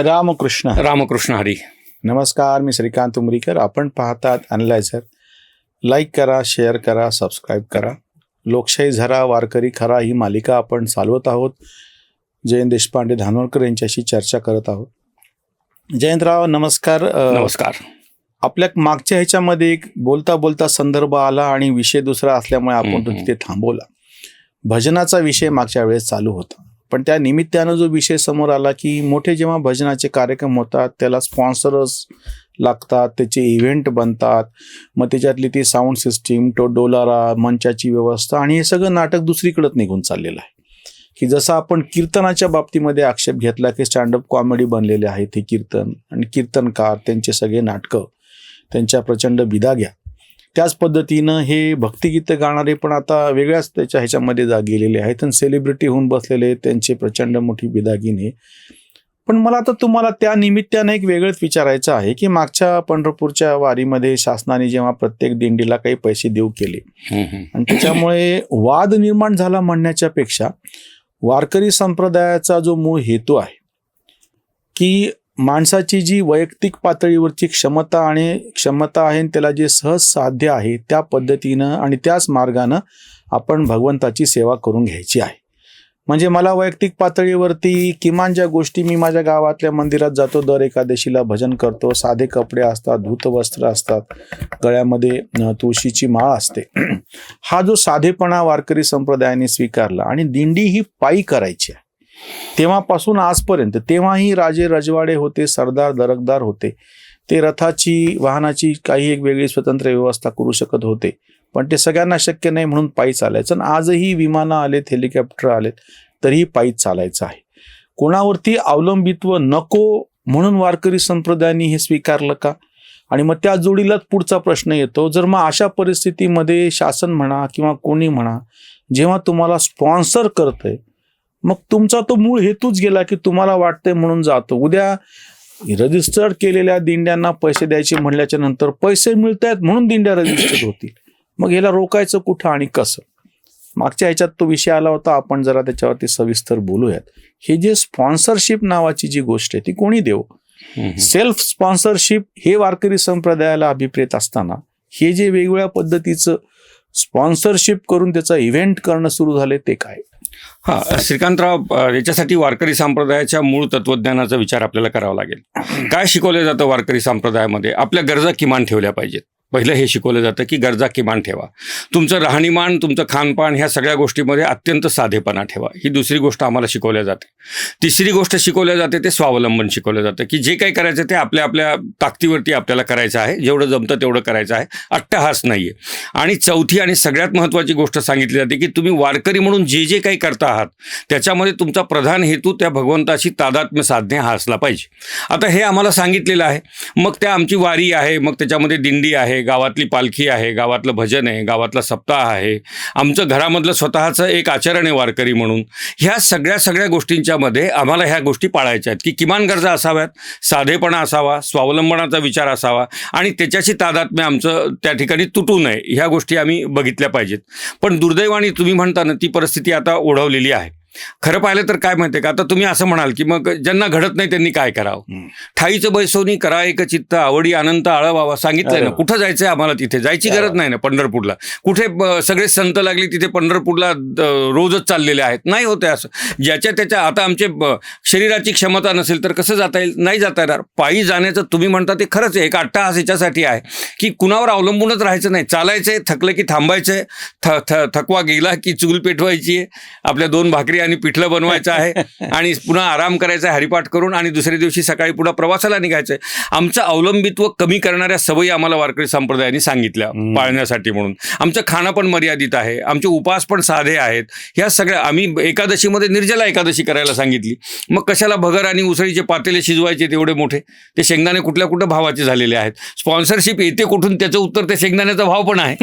रामकृष्ण रामकृष्ण हरी. नमस्कार, मी श्रीकांत उमरीकर. आपण पाहतात अॅनालायझर. लाईक करा, शेअर करा, सबस्क्राईब करा. लोकशाही झरा वारकरी खरा ही मालिका आपण चालवत आहोत. जयंत देशपांडे धानोरकर यांच्याशी चर्चा करत आहोत. जयंतराव नमस्कार. नमस्कार. आपल्या मागच्या ह्याच्यामध्ये एक बोलता बोलता संदर्भ आला आणि विषय दुसरा असल्यामुळे आपण तो तिथे थांबवला. भजनाचा विषय मागच्या वेळेस चालू होता, पण त्या निमित्तानं जो विषय समोर आला की मोठे जेव्हा भजनाचे कार्यक्रम होतात त्याला स्पॉन्सरच लागतात, त्याचे इव्हेंट बनतात, मग त्याच्यातली ती साऊंड सिस्टीम, तो डोलारा, मंचाची व्यवस्था आणि हे सगळं नाटक दुसरीकडे निघून चाललेलं आहे. की जसं आपण कीर्तनाच्या बाबतीमध्ये आक्षेप घेतला की स्टँडअप कॉमेडी बनलेले आहेत हे कीर्तन आणि कीर्तनकार, त्यांचे सगळे नाटकं, त्यांच्या प्रचंड बिदाग्या, त्याच पद्धतीनं हे भक्तिगीतं गाणारे पण आता वेगळ्याच त्याच्या ह्याच्यामध्ये गेलेले आहेत आणि सेलिब्रिटी होऊन बसलेले, त्यांचे प्रचंड मोठी बिदागिने. पण मला आता तुम्हाला त्या निमित्तानं एक वेगळंच विचारायचं आहे की मागच्या पंढरपूरच्या वारीमध्ये शासनाने जेव्हा प्रत्येक दिंडीला काही पैसे देऊ केले आणि त्याच्यामुळे वाद निर्माण झाला म्हणण्याच्या पेक्षा वारकरी संप्रदायाचा जो मूळ हेतू आहे की माणसाची जी वैयक्तिक पातळीवरची क्षमता आहे आणि त्याला जे सहज साध्य आहे त्या पद्धतीनं आणि त्याच मार्गानं आपण भगवंताची सेवा करून घ्यायची आहे. म्हणजे मला वैयक्तिक पातळीवरती किमान ज्या गोष्टी, मी माझ्या गावातल्या मंदिरात जातो, दर एकादशीला भजन करतो, साधे कपडे असतात, धूतवस्त्र असतात, गळ्यामध्ये तुळशीची माळ असते, हा जो साधेपणा वारकरी संप्रदायाने स्वीकारला आणि दिंडी ही पायी करायची आहे तेव्हापासून आजपर्यंत. तेव्हाही राजे रजवाडे होते, सरदार दरकदार होते, ते रथाची वाहनाची काही एक वेगळी स्वतंत्र व्यवस्था करू शकत होते, पण ते सगळ्यांना शक्य नाही म्हणून पायी चालायचं. आणि आजही विमानं आलेत, हेलिकॉप्टर आलेत, तरीही पायीच चालायचं आहे. कोणावरती अवलंबित्व नको म्हणून वारकरी संप्रदायाने हे स्वीकारलं का? आणि मग त्या जोडीलाच पुढचा प्रश्न येतो, जर मग अशा परिस्थितीमध्ये शासन म्हणा किंवा कोणी म्हणा जेव्हा तुम्हाला स्पॉन्सर करतंय, मग तुमचा तो मूळ हेतूच गेला की तुम्हाला वाटतंय म्हणून जातो. उद्या रजिस्टर्ड केलेल्या दिंड्यांना पैसे द्यायचे म्हणल्याच्या नंतर पैसे मिळत आहेत म्हणून दिंड्या रजिस्टर्ड होतील. मग याला रोकायचं कुठं आणि कसं? मागच्या ह्याच्यात तो विषय आला होता, आपण जरा त्याच्यावरती सविस्तर बोलूयात. हे जे स्पॉन्सरशिप नावाची जी गोष्ट आहे ती कोणी देऊ? सेल्फ स्पॉन्सरशिप हे वारकरी संप्रदायाला अभिप्रेत असताना हे जे वेगवेगळ्या पद्धतीचं स्पॉन्सरशिप करून त्याचा इव्हेंट करणं सुरू झाले ते काय? श्रीकांतराव, याच्यासाठी वारकरी संप्रदायाच्या मूळ तत्वज्ञानाचा विचार आपल्याला करावा लागेल. काय शिकवलं जातं वारकरी संप्रदायामध्ये? आपल्या गरजा किमान ठेवल्या पाहिजेत. पहिलं हे शिकवलं जातं की गरजा किमान ठेवा. तुमचं राहणीमान, तुमचं खानपान ह्या सगळ्या गोष्टीमध्ये अत्यंत साधेपणा ठेवा. ही दुसरी गोष्ट आम्हाला शिकवल्या जाते. तिसरी गोष्ट शिकवल्या जाते ते स्वावलंबन शिकवलं जातं की जे काही करायचं ते आपल्या आपल्या ताकदीवरती आपल्याला करायचं आहे, जेवढं जमतं तेवढं करायचं आहे, अट्टहास नाही आहे. आणि चौथी आणि सगळ्यात महत्त्वाची गोष्ट सांगितली जाते की तुम्ही वारकरी म्हणून जे जे काही करता आहात त्याच्यामध्ये तुमचा प्रधान हेतू त्या भगवंताशी तादात्म्य साधणे हा असला पाहिजे. आता हे आम्हाला सांगितलेलं आहे. मग त्या आमची वारी आहे, मग त्याच्यामध्ये दिंडी आहे, गावातली पालखी आहे, गावातलं भजन आहे, गावातला सप्ताह आहे, आमचं घरामधलं स्वतःचं एक आचरण आहे वारकरी म्हणून. ह्या सगळ्या गोष्टींच्या मध्ये आम्हाला ह्या गोष्टी पाळायच्या आहेत की किमान गरजा असाव्यात, साधेपणा असावा, स्वावलंबनाचा विचार असावा आणि त्याच्याशी तादात्म्य आमचं त्या ठिकाणी तुटू नये, ह्या गोष्टी आम्ही बघितल्या पाहिजेत. पण दुर्दैवाने तुम्ही म्हणता ना, ती परिस्थिती आता ओढवलेली आहे. खरं पाहिलं तर काय माहिती आहे का, आता तुम्ही असं म्हणाल की मग ज्यांना घडत नाही त्यांनी काय करावं? ठाईचं बैसोनी करा एक चित्त, आवडी अनंत आळवावा. सांगितलंय ना, कुठं जायचंय आम्हाला? तिथे जायची गरज नाही ना पंढरपूरला. कुठे सगळे संत लागले तिथे पंढरपूरला रोजच चाललेले आहेत? नाही होते असं. ज्याच्या त्याच्या, आता आमचे शरीराची क्षमता नसेल तर कसं जाता येईल? नाही जाता येणार. पायी जाण्याचं तुम्ही म्हणता ते खरंच आहे. एक अट्टहास याच्यासाठी आहे की कुणावर अवलंबूनच राहायचं नाही. चालायचंय, थकलं की थांबायचंय, थकवा गेला की चूल पेटवायची आहे, आपल्या 2 भाकरी आणि पिठलं बनवायचं आहे आणि पुन्हा आराम करायचा आहे हरिपाठ करून आणि दुसऱ्या दिवशी सकाळी पुन्हा प्रवासाला निघायचं आहे. आमचं अवलंबित्व कमी करणाऱ्या सवयी आम्हाला वारकरी संप्रदायाने सांगितल्या पाळण्यासाठी म्हणून. आमचं खाणं पण मर्यादित आहे, आमचे उपास पण साधे आहेत. ह्या सगळ्या आम्ही एकादशीमध्ये निर्जला एकादशी करायला सांगितली. मग कशाला भगर आणि उसळीचे पातेले शिजवायचे तेवढे मोठे? ते शेंगदाणे कुठल्या भावाचे झालेले आहेत. स्पॉन्सरशिप येते कुठून? त्याचं उत्तर ते शेंगदाण्याचा भाव पण आहे.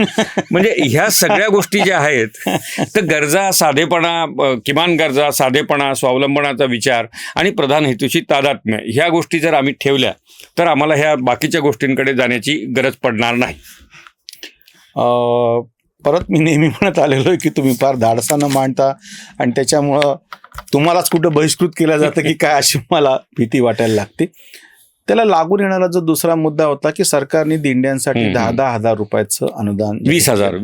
म्हणजे ह्या सगळ्या गोष्टी ज्या आहेत, तर गरजा, साधेपणा, किमान गरजा, साधेपणा, स्वावलंबनाचा विचार आणि प्रधान हेतूशी तादात्म्य, ह्या गोष्टी जर आम्ही ठेवल्या तर आम्हाला ह्या बाकीच्या गोष्टींकडे जाण्याची गरज पडणार नाही. परत मी नेहमी म्हणत आलेलो आहे की तुम्ही फार धाडसानं मांडता आणि त्याच्यामुळं तुम्हालाच कुठं बहिष्कृत केलं जातं की काय, अशी मला भीती वाटायला लागते. त्याला लागून येणारा जो दुसरा मुद्दा होता की सरकारने दिंड्यांसाठी 10,000 रुपयाचं अनुदान, 20,000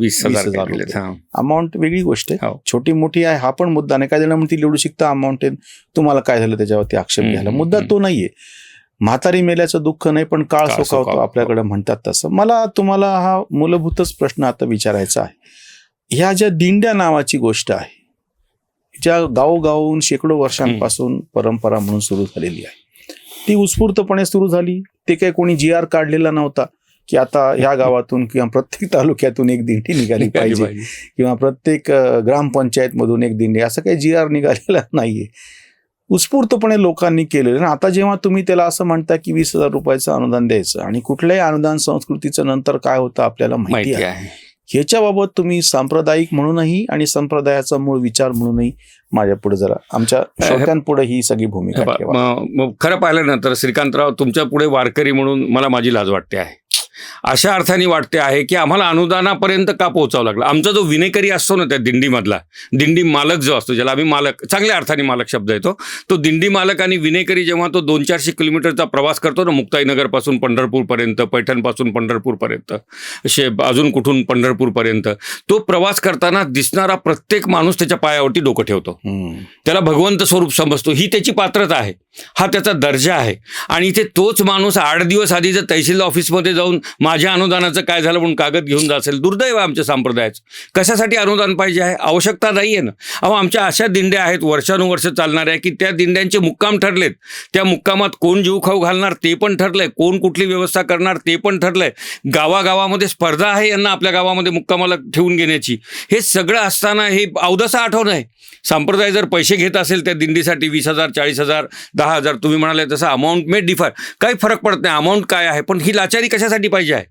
अमाऊंट वेगळी गोष्ट आहे, हो. छोटी मोठी आहे, हा पण मुद्दा नाही. काय जण म्हणतील एवढू शिकता अमाऊंट आहे, तुम्हाला काय झालं त्याच्यावरती आक्षेप घ्यायला. मुद्दा तो नाहीये. म्हातारी मेल्याचं दुःख नाही पण काळ सोकावतो आपल्याकडे म्हणतात तसं. मला तुम्हाला हा मूलभूतच प्रश्न आता विचारायचा आहे. ह्या ज्या दिंड्या नावाची गोष्ट आहे, ज्या गावोगावून शेकडो वर्षांपासून परंपरा म्हणून सुरू झालेली आहे, ती उत्स्फूर्तपणे सुरू झाली. ते काही कोणी GR काढलेला नव्हता की आता ह्या गावातून किंवा प्रत्येक तालुक्यातून एक दिंडी निघाली पाहिजे किंवा प्रत्येक ग्रामपंचायतमधून एक दिंडी, असं काही GR निघालेला नाहीये. उत्स्फूर्तपणे लोकांनी केलेलं. आणि आता जेव्हा तुम्ही त्याला असं म्हणता की 20,000 रुपयाचं अनुदान द्यायचं, आणि कुठल्याही अनुदान संस्कृतीचं नंतर काय होतं आपल्याला माहिती आहे, ह्याच्याबाबत तुम्ही सांप्रदायिक म्हणूनही आणि संप्रदायाचा मूळ विचार म्हणूनही माझ्या पुढे जरा आमच्या श्रोत्यांपुढे ही सगळी भूमिका ठेवा. खरं पाहिलं ना तर श्रीकांतराव, तुमच्या पुढे वारकरी म्हणून मला माझी लाज वाटते आहे. अशा अर्थाने वाटते आहे की आम्हाला अनुदानापर्यंत का पोहोचावं लागलं. आमचा जो विनेकरी असतो ना त्या दिंडीमधला, दिंडी मालक जो असतो, ज्याला आम्ही मालक, चांगल्या अर्थाने मालक शब्द येतो, तो दिंडी मालक आणि विनेकरी जेव्हा तो 200-400 किलोमीटरचा प्रवास करतो ना, मुक्ताईनगरपासून पंढरपूरपर्यंत, पैठणपासून पंढरपूरपर्यंत, अजून कुठून पंढरपूरपर्यंत, तो प्रवास करताना दिसणारा प्रत्येक माणूस त्याच्या पायावरती डोकं ठेवतो. त्याला भगवंत स्वरूप समजतो. ही त्याची पात्रता आहे, हा त्याचा दर्जा आहे. आणि इथे तोच माणूस 8 दिवस आधी जर तहसील ऑफिसमध्ये जाऊन माझ्या अनुदानाचं काय झालं म्हणून कागद घेऊन जासेल, दुर्दैव आमच्या संप्रदायाचं. कशासाठी अनुदान पाहिजे आहे? आवश्यकता नाही आहे ना. आमच्या अशा दिंड्या आहेत वर्षानुवर्ष चालणाऱ्या की त्या दिंड्यांचे मुक्काम ठरलेत. त्या मुक्कामात कोण जीव खाऊ घालणार ते पण ठरलंय, कोण कुठली व्यवस्था करणार ते पण ठरलंय. गावागावामध्ये स्पर्धा आहे यांना आपल्या गावामध्ये मुक्कामाला ठेवून घेण्याची. हे सगळं असताना हे अवदसा आठवण आहे. संप्रदाय जर पैसे घेत असेल त्या दिंडीसाठी 20,000, 40,000, 10,000, तुम्ही म्हणाले तसं अमाऊंट मे डिफर, काही फरक पडत नाही अमाऊंट काय आहे, पण ही लाचारी कशासाठी पाहिजे आहे.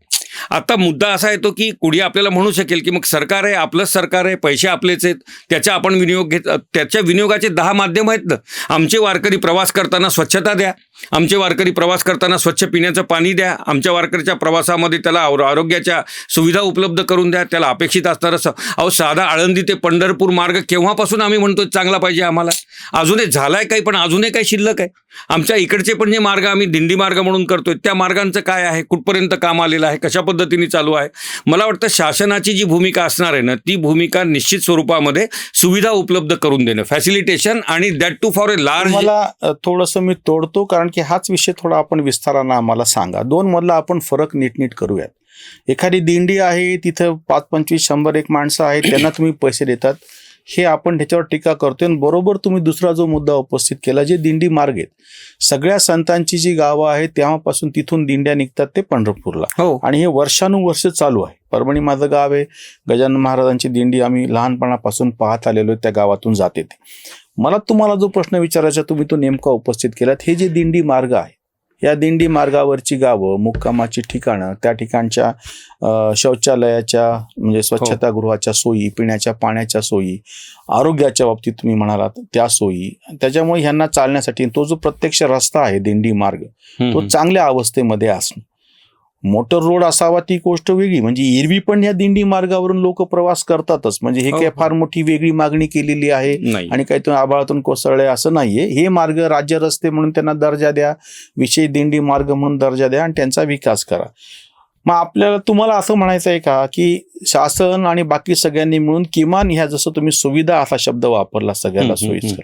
आता मुद्दा असा येतो की कुणी आपल्याला म्हणू शकेल की मग सरकार आहे, आपलंच सरकार आहे, पैसे आपलेच आहेत, त्याचा आपण विनियोग घेत, त्याच्या विनियोगाचे 10 माध्यम आहेत ना. आमचे वारकरी प्रवास करताना स्वच्छता द्या, आमचे वारकरी प्रवास करताना स्वच्छ पिण्याचं पाणी द्या, आमच्या वारकरीच्या प्रवासामध्ये त्याला आरोग्याच्या सुविधा उपलब्ध करून द्या, त्याला अपेक्षित असणारं साधा आळंदी ते पंढरपूर मार्ग केव्हापासून आम्ही म्हणतो चांगला पाहिजे आम्हाला. अजूनही झालाय काही, पण अजूनही काही शिल्लक आहे. आमच्या इकडचे पण जे मार्ग आम्ही दिंडी मार्ग म्हणून करतोय त्या मार्गांचं काय आहे, कुठपर्यंत काम आलेलं आहे, कशा पद्धतीने चालू आहे. मला वाटतं शासनाची जी भूमिका असणार आहे ना, ती भूमिका निश्चित स्वरूपामध्ये सुविधा उपलब्ध करून देणं, फॅसिलिटेशन, आणि that too for a large. मला थोडंसं मी तोडतो कारण की हाच विषय थोडा आपण विस्तारानं आम्हाला सांगा. 2 मधला आपण फरक नीट करूयात. एखादी दिंडी आहे, तिथं 5, 25, 100 एक माणसं आहेत, त्यांना तुम्ही पैसे देतात, हे आपण त्याच्यावर टीका करतोय. आणि बरोबर तुम्ही दुसरा जो मुद्दा उपस्थित केला, जे दिंडी मार्ग आहेत, सगळ्या संतांची जी गावं आहेत तेव्हापासून तिथून दिंड्या निघतात ते पंढरपूरला. आणि हे वर्षानुवर्ष चालू आहे. परभणी माझं गाव आहे, गजानन महाराजांची दिंडी आम्ही लहानपणापासून पाहत आलेलो, त्या गावातून जाते ते. मला तुम्हाला जो प्रश्न विचारायचा तुम्ही तो नेमका उपस्थित केलात. हे जे दिंडी मार्ग आहे, या दिंडी मार्गावरची गावं, मुक्कामाची ठिकाणं, त्या ठिकाणच्या शौचालयाच्या म्हणजे स्वच्छतागृहाच्या सोयी, पिण्याच्या पाण्याच्या सोयी, आरोग्याच्या बाबतीत तुम्ही म्हणालात त्या सोयी, त्याच्यामुळे ह्यांना चालण्यासाठी तो जो प्रत्यक्ष रस्ता आहे दिंडी मार्ग, तो चांगल्या अवस्थेमध्ये असणं. मोटर रोड असावा ती गोष्ट वेगळी, म्हणजे एरवी पण या दिंडी मार्गावरून लोक प्रवास करतातच, म्हणजे हे काही फार मोठी वेगळी मागणी केलेली आहे आणि काही तुम्ही आभाळातून कोसळले असं नाहीये. हे मार्ग राज्य रस्ते म्हणून त्यांना दर्जा द्या, विशेष दिंडी मार्ग म्हणून दर्जा द्या आणि त्यांचा विकास करा. मग आपल्याला तुम्हाला असं म्हणायचं आहे का की शासन आणि बाकी सगळ्यांनी मिळून किमान ह्या, जसं तुम्ही सुविधा असा शब्द वापरला, सगळ्याला सोयीस्कर,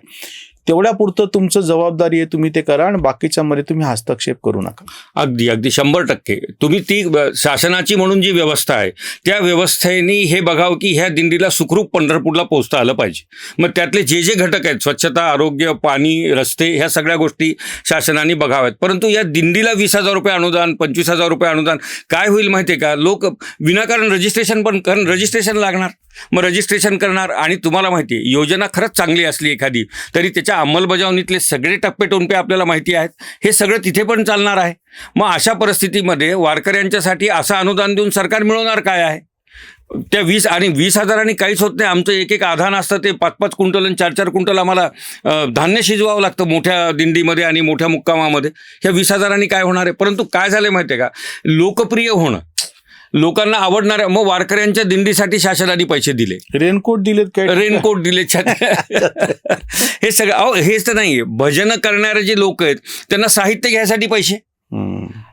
तेवढ्या पुरतं तुमचं जबाबदारी आहे, तुम्ही ते करा आणि बाकीच्या मध्ये तुम्ही हस्तक्षेप करू नका. अगदी 100% तुम्ही ती शासनाची म्हणून जी व्यवस्था आहे त्या व्यवस्थेने हे बघावं की ह्या दिंडीला सुखरूप पंढरपूरला पोहोचता आलं पाहिजे. मग त्यातले जे जे घटक आहेत, स्वच्छता, आरोग्य, पाणी, रस्ते, ह्या सगळ्या गोष्टी शासनाने बघाव्यात. परंतु या दिंडीला 20,000 रुपये अनुदान, 25,000 रुपये अनुदान, काय होईल माहिती आहे का? लोक विनाकारण रजिस्ट्रेशन पण, कारण रजिस्ट्रेशन लागणार, मग रजिस्ट्रेशन करणार. आणि तुम्हाला माहिती आहे, योजना खरंच चांगली असली एखादी तरी त्याच्या अंमलबजावणीतले सगळे टप्पे आपल्याला माहिती आहेत, हे सगळं तिथे पण चालणार आहे. मग अशा परिस्थितीमध्ये वारकऱ्यांच्यासाठी असं अनुदान देऊन सरकार मिळवणार काय आहे? त्या 20,000 काहीच होत नाही. आमचं एक आधान असतं, ते 5-5 क्विंटल आणि 4-4 क्विंटल आम्हाला धान्य शिजवावं लागतं मोठ्या दिंडीमध्ये आणि मोठ्या मुक्कामामध्ये. ह्या 20,000 काय होणार आहे? परंतु काय झालं माहिती आहे का, लोकप्रिय होणं, लोकांना आवडणाऱ्या, मग वारकऱ्यांच्या दिंडीसाठी शासनाने पैसे दिले, रेनकोट दिलेत काय, रेनकोट दिले, हे सगळं. अहो हेच तर नाहीये, भजन करणारे जे लोक आहेत त्यांना साहित्य घ्यायसाठी पैसे,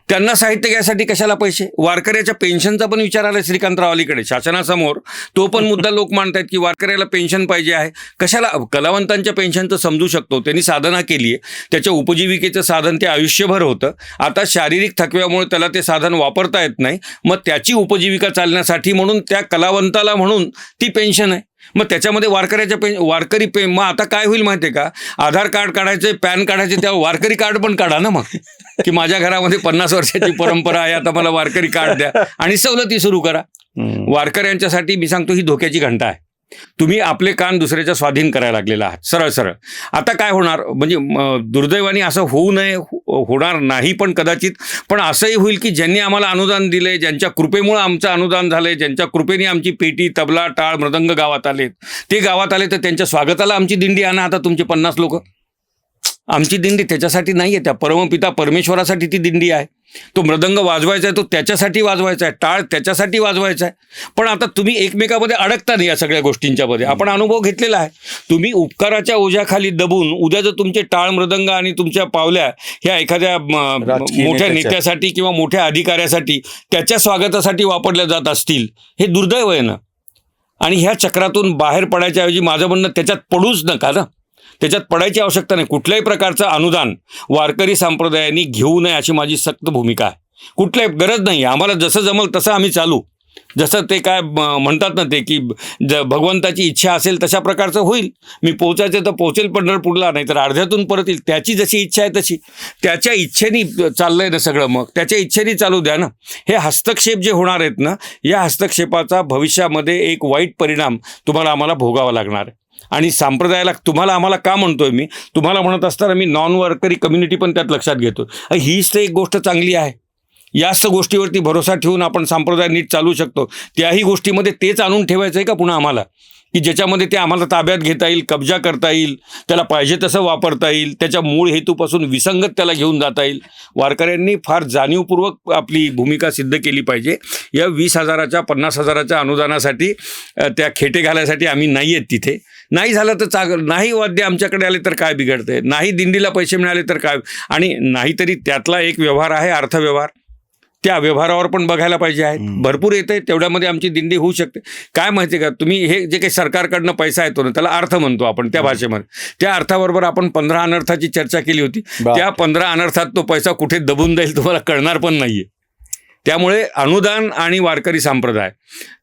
त्यांना साहित्य घ्यायसाठी कशाला पैसे? वारकऱ्याच्या पेन्शनचा पण विचार आला श्रीकांतराव अलीकडे शासनासमोर, तो पण मुद्दा लोक मांडतायत की वारकऱ्याला पेन्शन पाहिजे आहे. कशाला? कलावंतांच्या पेन्शनचं समजू शकतो, त्यांनी साधना केली आहे, त्याच्या उपजीविकेचं साधन ते आयुष्यभर होतं, आता शारीरिक थकव्यामुळे त्याला ते साधन वापरता येत नाही, मग त्याची उपजीविका चालण्यासाठी म्हणून त्या कलावंताला म्हणून ती पेन्शन आहे. मग त्याच्यामध्ये वारकरी मग आता काय होईल माहिती आहे का? आधार कार्ड काढायचे, पॅन काढायचे, तेव्हा वारकरी कार्ड पण काढा ना मग, की माझ्या घरामध्ये 50 वर्षाची परंपरा आहे, आता मला वारकरी कार्ड द्या आणि सवलती सुरू करा. वारकऱ्यांच्यासाठी मी सांगतो ही धोक्याची घंटा आहे. तुम्ही आपले कान दुसऱ्याच्या स्वाधीन करायला लागलेला आहात सरळ सरळ. आता काय होणार म्हणजे दुर्दैवाने असं होऊ नये, होणार नाही पण कदाचित, पण असंही होईल की ज्यांनी आम्हाला अनुदान दिले, ज्यांच्या कृपेमुळे आमचं अनुदान झालंय, ज्यांच्या कृपेने आमची पेटी, तबला, टाळ, मृदंग गावात आले, ते गावात आले तर त्यांच्या स्वागताला आमची दिंडी आणा. आता तुमचे 50 लोक, आमची दिंडी त्याच्यासाठी नाही आहे, त्या परमपिता परमेश्वरासाठी ती दिंडी आहे. तो मृदंग वाजवायचा आहे, तो त्याच्यासाठी वाजवायचा आहे, टाळ त्याच्यासाठी वाजवायचा आहे. पण आता तुम्ही एकमेकामध्ये अडकता नाही या सगळ्या गोष्टींच्या मध्ये. आपण अनुभव घेतलेला आहे. तुम्ही उपकाराच्या ओझ्याखाली दबून उद्या जर तुमचे टाळ, मृदंग आणि तुमच्या पावल्या ह्या एखाद्या मोठ्या नेत्यासाठी किंवा मोठ्या अधिकाऱ्यासाठी त्याच्या स्वागतासाठी वापरल्या जात असतील, हे दुर्दैव आहे ना. आणि ह्या चक्रातून बाहेर पडायच्या ऐवजी माझं म्हणणं त्याच्यात पडूच नका ना, त्याच्यात पडायची आवश्यकता नाही. कुठल्याही प्रकारचं अनुदान वारकरी संप्रदायाने घेऊ नये अशी माझी सक्त भूमिका आहे. कुठल्याही गरज नाही, आम्हाला जसं जमल तसं आम्ही चालू, जसं ते काय म्हणतात ना ते की भगवंताची इच्छा असेल तशा प्रकारचं होईल. मी पोहोचायचं तर पोहोचेल पंढरपूरला, नाही तर अर्ध्यातून परत येईल. त्याची जशी इच्छा आहे तशी, त्याच्या इच्छेने चाललंय ना सगळं, मग त्याच्या इच्छेने चालू द्या ना. हे हस्तक्षेप जे होणार आहेत ना, या हस्तक्षेपाचा भविष्यामध्ये एक वाईट परिणाम तुम्हाला आम्हाला भोगावा लागणार आहे. आणि संप्रदायाला तुम्हाला आम्हाला का म्हणतोय मी, तुम्हाला म्हणत असताना मी नॉन वारकरी कम्युनिटी पण त्यात लक्षात घेतो. हीच तर एक गोष्ट चांगली आहे. याच गोष्टीवरती भरोसा ठेवून आपण संप्रदाय नीट चालू शकतो. त्याही गोष्टीमध्ये तेच आणून ठेवायचं आहे का पुन्हा आम्हाला, की ज्याच्यामध्ये ते आम्हाला ताब्यात घेता येईल, कब्जा करता येईल, त्याला पाहिजे तसं वापरता येईल, त्याच्या मूळ हेतूपासून विसंगत त्याला घेऊन जाता येईल. वारकऱ्यांनी फार जाणीवपूर्वक आपली भूमिका सिद्ध केली पाहिजे. या 20,000च्या 50,000च्या अनुदानासाठी त्या खेटे घालायसाठी आम्ही नाही आहेत तिथे. नाही झालं तर नाही वाद्य आमच्याकडे आले तर काय बिघडते, नाही दिंडीला पैसे मिळाले तर काय, आणि नाहीतरी त्यातला एक व्यवहार आहे अर्थव्यवहार, त्या व्यवहारावर पण बघायला पाहिजे आहे. भरपूर येते, तेवढ्यामध्ये आमची दिंडी होऊ शकते. काय माहिती का, तुम्ही हे जे काही सरकारकडनं पैसा येतो ना, त्याला अर्थ म्हणतो आपण त्या भाषेमध्ये. त्या अर्थाबरोबर आपण 15 अनर्थाची चर्चा केली होती. त्या 15 अनर्थात तो पैसा कुठे दबून जाईल तुम्हाला कळणार पण नाहीये. त्यामुळे अनुदान आणि वारकरी संप्रदाय,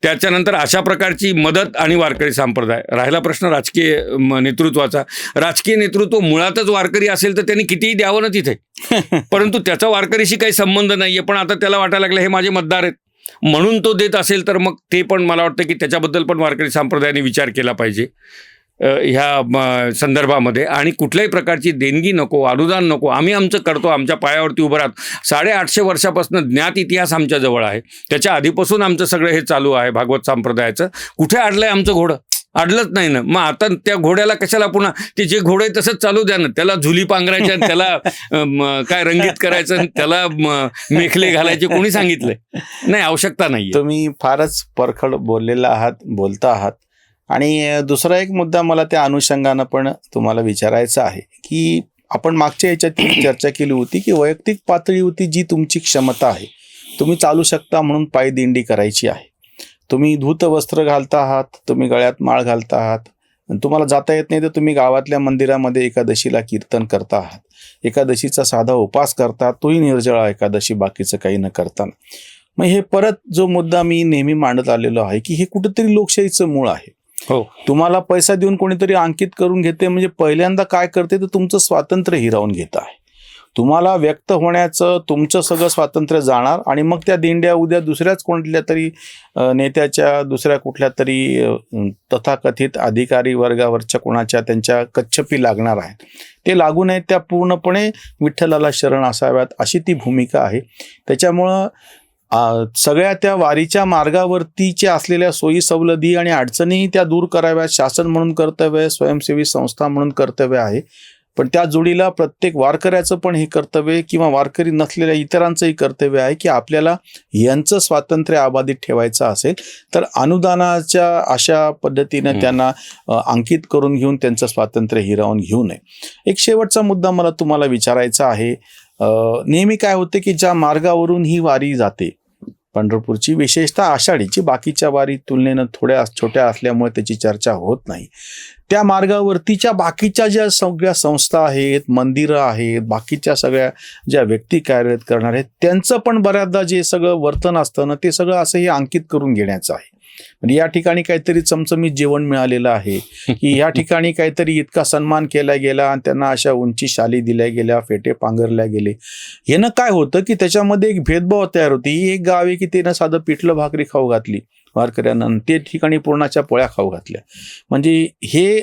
त्याच्यानंतर अशा प्रकारची मदत आणि वारकरी संप्रदाय. राहिला प्रश्न राजकीय नेतृत्वाचा. राजकीय नेतृत्व मुळातच वारकरी असेल तर त्यांनी कितीही द्यावं ना तिथे, परंतु त्याचा वारकरीशी काही संबंध नाहीये. पण आता त्याला वाटायला लागलं हे माझे मतदार आहेत म्हणून तो देत असेल तर मग ते पण मला वाटतं की त्याच्याबद्दल पण वारकरी संप्रदायाने विचार केला पाहिजे ह्या संदर्भामध्ये. आणि कुठल्याही प्रकारची देणगी नको, अनुदान नको, आम्ही आमचं करतो, आमच्या पायावरती उभं राहतो. 850 वर्षापासून ज्ञात इतिहास आमच्या जवळ आहे, त्याच्या आधीपासून आमचं सगळं हे चालू आहे भागवत संप्रदायाचं. कुठे अडलंय आमचं घोडं? अडलंच नाही ना. मग आता त्या घोड्याला कशाला पुन्हा, ते जे घोडं आहे तसंच चालू द्या ना. त्याला झुली पांघरायच्या, त्याला काय रंगीत करायचं, त्याला मेखले घालायचे, कोणी सांगितलंय? नाही, आवश्यकता नाही. तुम्ही फारच परखड बोलता आहात. आणि दुसरा एक मुद्दा मला त्या अनुषंगानं पण तुम्हाला विचारायचा आहे की आपण मागच्या याच्यात चर्चा केली होती की वैयक्तिक पातळीवरती जी तुमची क्षमता आहे, तुम्ही चालू शकता म्हणून पायी दिंडी करायची आहे. तुम्ही धूत वस्त्र घालता आहात, तुम्ही गळ्यात माळ घालता आहात, तुम्हाला जाता येत नाही तर तुम्ही गावातल्या मंदिरामध्ये एकादशीला कीर्तन करता आहात, एकादशीचा साधा उपास करता, तोही निर्जळा एकादशी, बाकीचं काही न करताना. मग हे परत जो मुद्दा मी नेहमी मांडत आलेलो आहे की हे कुठेतरी लोकशाहीचं मूळ आहे. हो, तुम्हाला पैसा देऊन कोणीतरी अंकित करून घेते म्हणजे पहिल्यांदा काय करते तर तुमचं स्वातंत्र्य हिरावून घेत आहे. तुम्हाला व्यक्त होण्याचं तुमचं सगळं स्वातंत्र्य जाणार आणि मग त्या दिंड्या उद्या दुसऱ्याच कोणत्या तरी नेत्याच्या, दुसऱ्या कुठल्या तरी तथाकथित अधिकारी वर्गावरच्या कोणाच्या त्यांच्या कच्छपी लागणार आहेत. ते लागू नये, त्या पूर्णपणे विठ्ठलाला शरण असाव्यात अशी ती भूमिका आहे. त्याच्यामुळं सगळ्या त्या वारीच्या मार्गावरतीच्या असलेल्या सोयी सवलती आणि अडचणीही त्या दूर कराव्यात. शासन म्हणून कर्तव्य आहे, स्वयंसेवी संस्था म्हणून कर्तव्य आहे. पण त्या जोडीला प्रत्येक वारकऱ्याचं पण हे कर्तव्य किंवा वारकरी नसलेल्या इतरांचंही कर्तव्य आहे की आपल्याला यांचं स्वातंत्र्य अबाधित ठेवायचं असेल तर अनुदानाच्या अशा पद्धतीने त्यांना अंकित करून घेऊन त्यांचं स्वातंत्र्य हिरावून घेऊ नये. एक शेवटचा मुद्दा मला तुम्हाला विचारायचा आहे. नेहमी काय होते की ज्या मार्गावरून ही वारी जाते पंढरपूरची, विशेषतः आषाढीची, बाकीच्या वारी तुलनेनं थोड्या छोट्या असल्यामुळे त्याची चर्चा होत नाही, त्या मार्गावरतीच्या बाकीच्या ज्या सगळ्या संस्था आहेत, मंदिरं आहेत, बाकीच्या सगळ्या ज्या व्यक्ती कार्यरत करणार आहेत त्यांचं पण बऱ्याचदा जे सगळं वर्तन असतं ना ते सगळं असं हे अंकित करून घेण्याचं आहे. म्हणजे या ठिकाणी काहीतरी चमचमीत जेवण मिळालेलं आहे की या ठिकाणी काहीतरी इतका सन्मान केला गेला आणि त्यांना अशा उंची शाली दिल्या गेल्या, फेटे पांघरल्या गेले. यानं काय होतं की त्याच्यामध्ये एक भेदभाव तयार होती. एक गाव आहे की त्यानं साधं पिठलं भाकरी खाऊ घातली वारकऱ्यांना, ते ठिकाणी पुरणाच्या पोळ्या खाऊ घातल्या. म्हणजे हे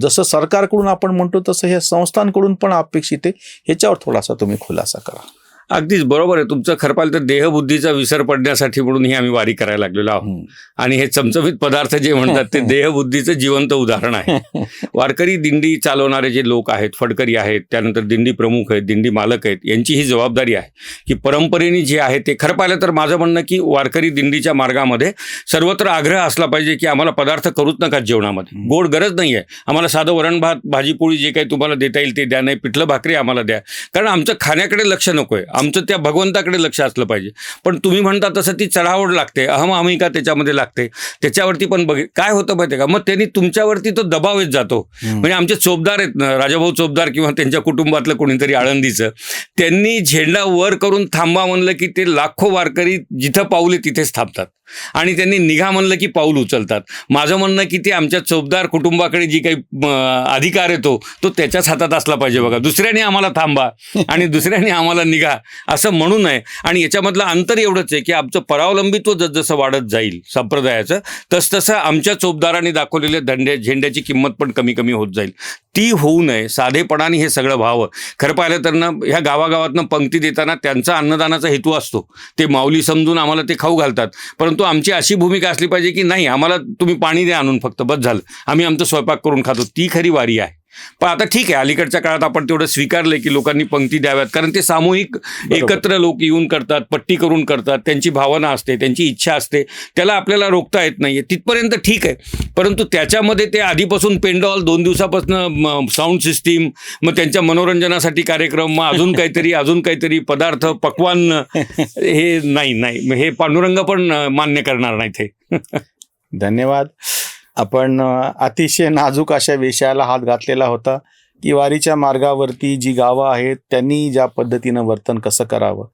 जसं सरकारकडून आपण म्हणतो तसं हे संस्थांकडून पण अपेक्षित आहे. ह्याच्यावर थोडासा तुम्ही खुलासा करा. अगदीच बरोबर आहे तुमचं. खरं पाहिलं तर देहबुद्धीचा विसर पडण्यासाठी म्हणून ही आम्ही वारी करायला लागलेलो आहोत. आणि हे चमचमीत पदार्थ जे म्हणतात ते देहबुद्धीचं जिवंत उदाहरण आहे. वारकरी दिंडी चालवणारे जे लोक आहेत, फडकरी आहेत, त्यानंतर दिंडी प्रमुख आहेत, दिंडी मालक आहेत, यांची ही जबाबदारी आहे की परंपरेने जे आहे ते. खरं पाहिलं तर माझं म्हणणं की वारकरी दिंडीच्या मार्गामध्ये सर्वत्र आग्रह असला पाहिजे की आम्हाला पदार्थ करूच नका जेवणामध्ये. गोड गरज नाही आहे, आम्हाला साधं वरण भात भाजी पोळी जे काही तुम्हाला देता येईल ते द्या, नाही पिठलं भाकरी आम्हाला द्या. कारण आमचं खाण्याकडे लक्ष नको आहे, आमचं त्या भगवंताकडे लक्ष असलं पाहिजे. पण तुम्ही म्हणता तसं ती चढावड लागते, अहमअहमिका त्याच्यामध्ये लागते. त्याच्यावरती पण काय होतं माहिती आहे का, मग त्यांनी तुमच्यावरती तो दबाव येत जातो. म्हणजे आमचे चोपदार आहेत ना, राजाभाऊ चोपदार किंवा त्यांच्या कुटुंबातलं कोणीतरी आळंदीचं, त्यांनी झेंडा वर करून थांबा म्हणलं की ते लाखो वारकरी जिथं पाऊले तिथेच थांबतात आणि त्यांनी निघा म्हणलं की पाऊल उचलतात. माझं म्हणणं की ते आमच्या चोपदार कुटुंबाकडे जी काही अधिकार येतो तो त्याच्याच हातात असला पाहिजे. बघा, दुसऱ्याने आम्हाला थांबा आणि दुसऱ्याने आम्हाला निघा असं म्हणू नये. आणि याच्यामधलं अंतर एवढंच आहे की आमचं परावलंबित्व जसजसं वाढत जाईल संप्रदायाचं, तसतसं आमच्या चोपदारांनी दाखवलेल्या झेंड्याची किंमत पण कमी कमी होत जाईल. ती होऊ नये, साधेपणाने हे सगळं व्हावं. खरं पाहिलं तर ना, ह्या गावागावातनं पंक्ती देताना त्यांचा अन्नदानाचा हेतू असतो, ते माऊली समजून आम्हाला ते खाऊ घालतात. परंतु आमची अशी भूमिका असली पाहिजे की नाही, आम्हाला तुम्ही पाणी द्या आणून, फक्त बस झालं, आम्ही आमचं स्वयंपाक करून खातो. ती खरी वारी आहे. पण आता ठीक आहे, अलीकडच्या काळात आपण तेवढं स्वीकारलंय की लोकांनी पंक्ती द्याव्यात, कारण ते सामूहिक एकत्र लोक येऊन करतात, पट्टी करून करतात, त्यांची भावना असते, त्यांची इच्छा असते, त्याला आपल्याला रोखता येत नाहीये, तिथपर्यंत ठीक आहे. परंतु त्याच्यामध्ये ते आधीपासून पेंडॉल, 2 दिवसापासून साऊंड सिस्टीम, मग त्यांच्या मनोरंजनासाठी कार्यक्रम, मग अजून काहीतरी पदार्थ, पक्वान्न, हे नाही, हे पांडुरंग पण मान्य करणार नाहीत हे. धन्यवाद. आपण अतिशय नाजूक अशा विषयाला हात घातलेला होता की वारीच्या मार्गावरती जी गावं आहेत त्यांनी ज्या पद्धतीनं वर्तन कसं करावं,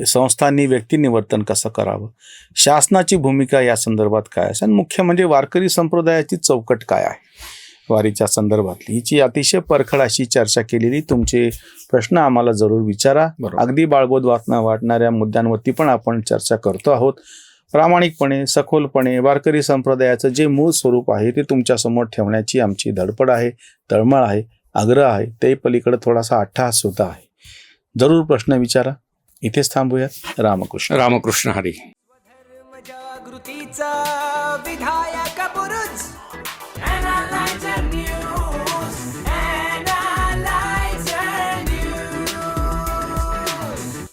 संस्थांनी व्यक्तींनी वर्तन कसं करावं, शासनाची भूमिका या संदर्भात काय असेल, मुख्य म्हणजे वारकरी संप्रदायाची चौकट काय आहे वारीच्या संदर्भातली, हिची अतिशय परखड अशी चर्चा केलेली. तुमचे प्रश्न आम्हाला जरूर विचारा. अगदी बाळबोध वाटणाऱ्या मुद्द्यांवरती पण आपण चर्चा करतो आहोत. प्रामाणिकपणे, सखोलपणे वारकरी संप्रदायाचं जे मूळ स्वरूप आहे ते तुमच्यासमोर ठेवण्याची आमची धडपड आहे, तळमळ आहे, आग्रह आहे. ते पलीकडे थोडासा अट्टहास सुद्धा आहे. जरूर प्रश्न विचारा. इथेच थांबूयात. रामकृष्ण. रामकृष्ण हरी. जागृतीचा विधान